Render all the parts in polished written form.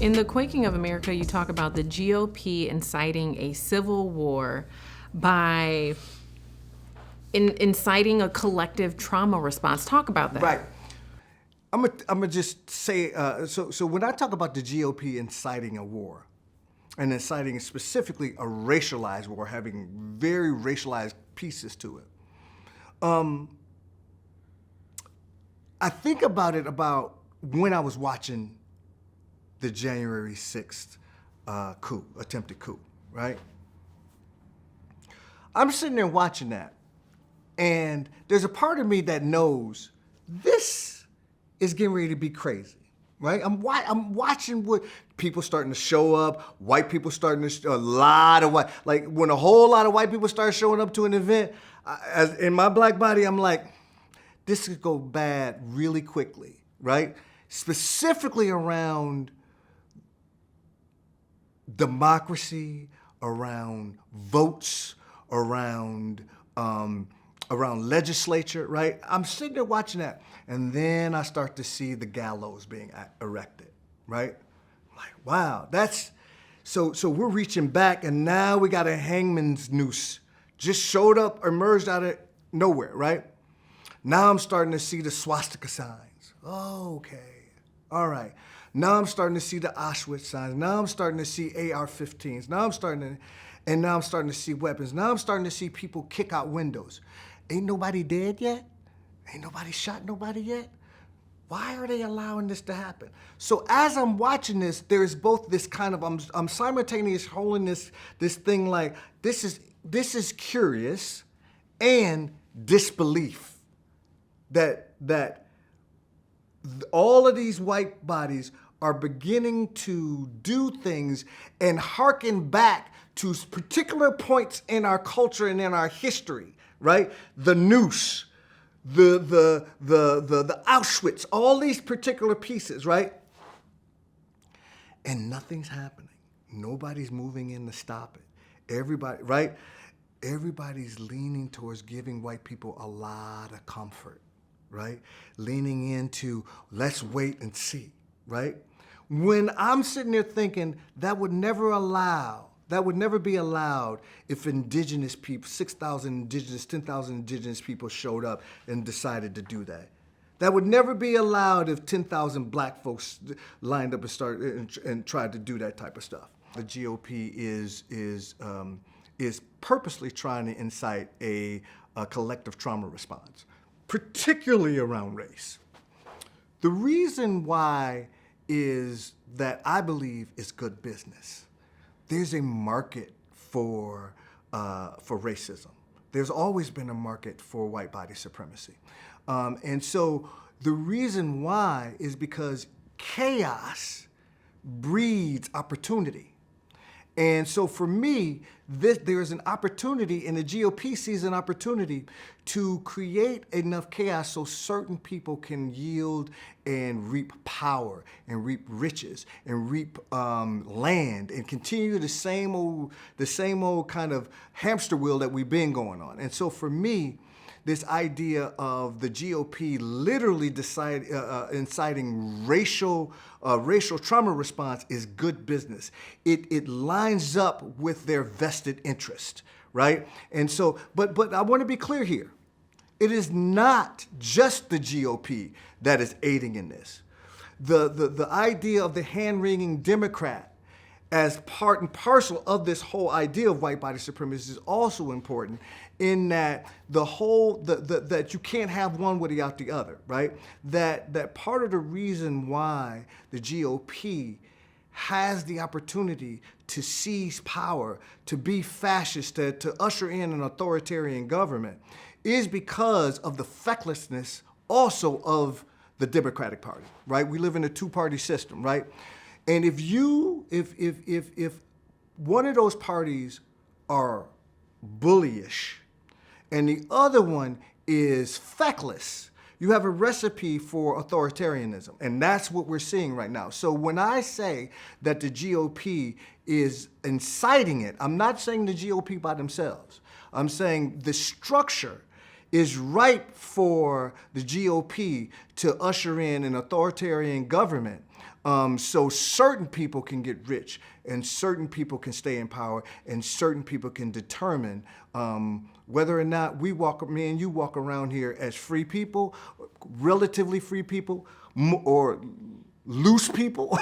In the Quaking of America, you talk about the GOP inciting a civil war by inciting a collective trauma response. Talk about that. Right. I'm gonna just say, so when I talk about the GOP inciting a war, and inciting specifically a racialized war, having very racialized pieces to it, I think about it about when I was watching the January 6th attempted coup, right? I'm sitting there watching that, and there's a part of me that knows this is getting ready to be crazy, right? I'm watching what people starting to show up, white people starting to, a lot of white, like when a whole lot of white people start showing up to an event, as in my black body, I'm like, this could go bad really quickly, right? Specifically around democracy, around votes, around legislature, right? I'm sitting there watching that, and then I start to see the gallows being erected, right? I'm like, wow, that's, so we're reaching back, and now we got a hangman's noose. Just showed up, emerged out of nowhere, right? Now I'm starting to see the swastika signs. Oh, okay, all right. Now I'm starting to see the Auschwitz signs. Now I'm starting to see AR-15s. Now I'm starting to see weapons. Now I'm starting to see people kick out windows. Ain't nobody dead yet? Ain't nobody shot nobody yet? Why are they allowing this to happen? So as I'm watching this, there's both this kind of, I'm simultaneously holding this thing like, this is curious and disbelief that all of these white bodies are beginning to do things and hearken back to particular points in our culture and in our history, right? The noose, the Auschwitz, all these particular pieces, right? And nothing's happening. Nobody's moving in to stop it. Everybody, right? Everybody's leaning towards giving white people a lot of comfort, right? Leaning into, let's wait and see, right? When I'm sitting there thinking that would never be allowed if indigenous people, 6,000 indigenous, 10,000 indigenous people showed up and decided to do that. That would never be allowed if 10,000 black folks lined up and started and tried to do that type of stuff. The GOP is purposely trying to incite a collective trauma response, particularly around race. The reason why is that I believe it's good business. There's a market for racism. There's always been a market for white body supremacy. And so the reason why is because chaos breeds opportunity. And so for me, there's an opportunity, and the GOP sees an opportunity to create enough chaos so certain people can yield and reap power and reap riches and reap land and continue the same old kind of hamster wheel that we've been going on. And so for me, this idea of the GOP literally inciting racial trauma response is good business. It lines up with their vested interest, right? And so, but I want to be clear here. It is not just the GOP that is aiding in this. The idea of the hand-wringing Democrat as part and parcel of this whole idea of white body supremacy is also important in that that you can't have one without the other, right? That part of the reason why the GOP has the opportunity to seize power, to be fascist, to usher in an authoritarian government is because of the fecklessness also of the Democratic Party, right? We live in a two-party system, right? And if one of those parties are bullyish and the other one is feckless, you have a recipe for authoritarianism. And that's what we're seeing right now. So when I say that the GOP is inciting it, I'm not saying the GOP by themselves. I'm saying the structure is ripe for the GOP to usher in an authoritarian government, so certain people can get rich and certain people can stay in power and certain people can determine whether or not me and you walk around here as free people, relatively free people, or loose people,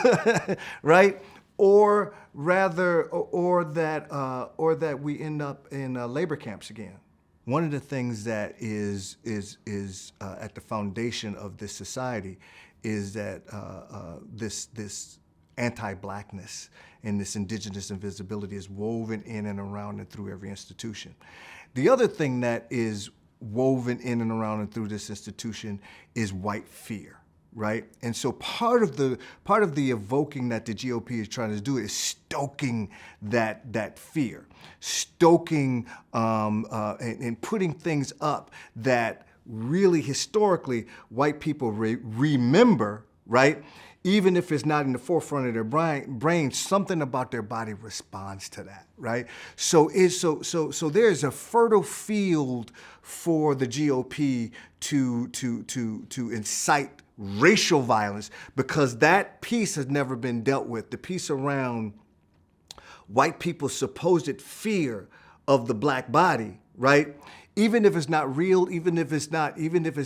right? Or rather, or that we end up in labor camps again. One of the things that is at the foundation of this society is that this anti-blackness and this indigenous invisibility is woven in and around and through every institution. The other thing that is woven in and around and through this institution is white fear, right? And so part of the evoking that the GOP is trying to do is stoking that fear, stoking and putting things up that really historically white people remember, right? Even if it's not in the forefront of their brain, something about their body responds to that, right? So there's a fertile field for the GOP to incite racial violence, because that piece has never been dealt with. The piece around white people's supposed fear of the black body, right? Even if it's not real, even if it's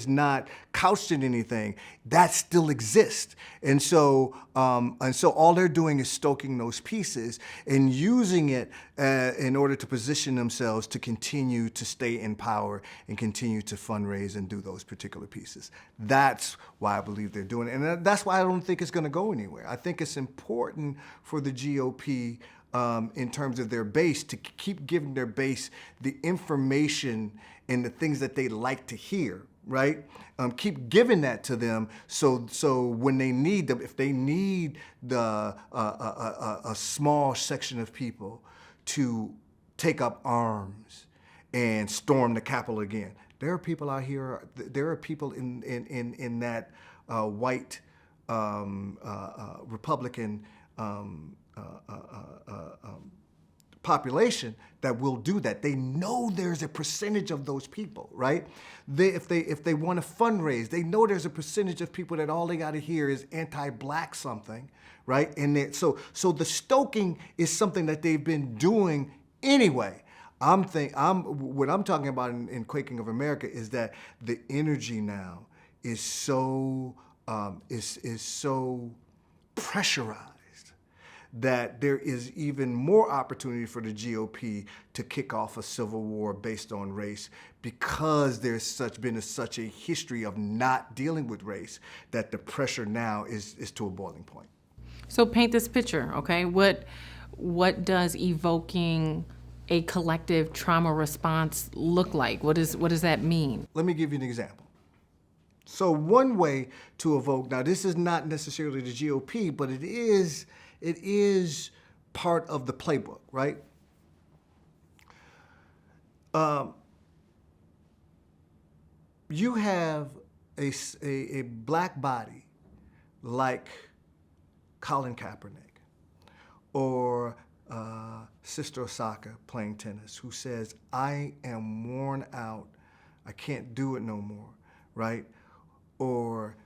not couched in anything, that still exists. And so all they're doing is stoking those pieces and using it in order to position themselves to continue to stay in power and continue to fundraise and do those particular pieces. That's why I believe they're doing it. And that's why I don't think it's going to go anywhere. I think it's important for the GOP in terms of their base, to keep giving their base the information and the things that they like to hear, right? Keep giving that to them, so when they need them, if they need a small section of people to take up arms and storm the Capitol again, there are people out here. There are people in that white Republican population that will do that. They know there's a percentage of those people, right? If they want to fundraise, they know there's a percentage of people that all they got to hear is anti-black something, right? And so the stoking is something that they've been doing anyway. What I'm talking about in Quaking of America is that the energy now is so pressurized that there is even more opportunity for the GOP to kick off a civil war based on race, because there's been such a history of not dealing with race that the pressure now is to a boiling point. So paint this picture, okay? What does evoking a collective trauma response look like? What does that mean? Let me give you an example. So one way to evoke, now this is not necessarily the GOP, but it is part of the playbook, right? You have a black body like Colin Kaepernick or Sister Osaka playing tennis, who says, I am worn out, I can't do it no more, right? Or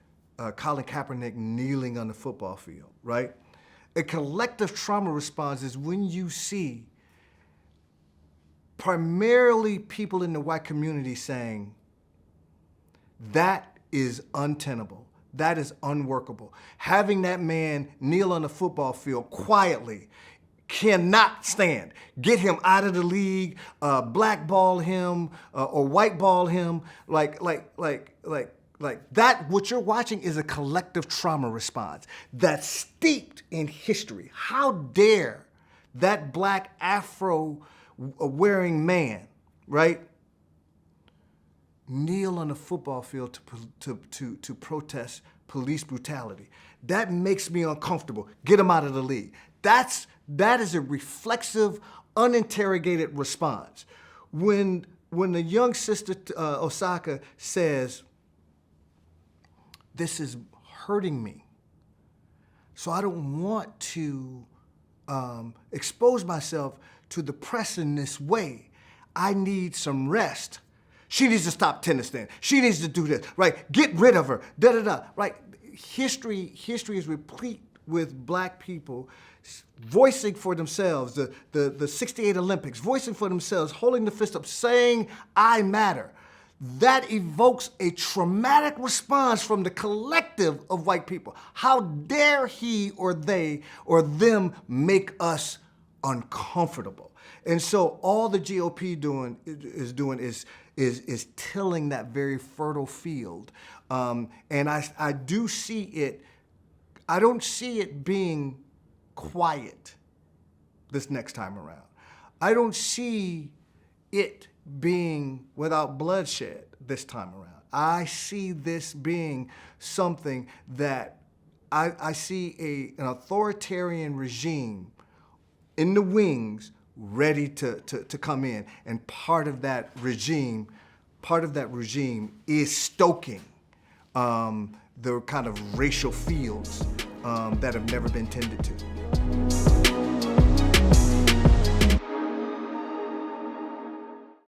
Colin Kaepernick kneeling on the football field, right? A collective trauma response is when you see primarily people in the white community saying, that is untenable, that is unworkable. Having that man kneel on the football field quietly cannot stand. Get him out of the league, blackball him, or whiteball him, like that. What you're watching is a collective trauma response that's steeped in history. How dare that black Afro-wearing man, right, kneel on the football field to protest police brutality? That makes me uncomfortable. Get him out of the league. That is a reflexive, uninterrogated response. When the young sister Osaka says, this is hurting me, so I don't want to expose myself to the press in this way. I need some rest. She needs to stop tennis then. She needs to do this, right? Get rid of her, da-da-da, right? History is replete with black people voicing for themselves, the 68 Olympics, voicing for themselves, holding the fist up, saying, I matter. That evokes a traumatic response from the collective of white people. How dare he or they or them make us uncomfortable? And so all the GOP is tilling that very fertile field. And I do see it, I don't see it being quiet this next time around. I don't see it being without bloodshed this time around. I see this being something that I see an authoritarian regime in the wings ready to come in. And part of that regime is stoking the kind of racial fields that have never been tended to.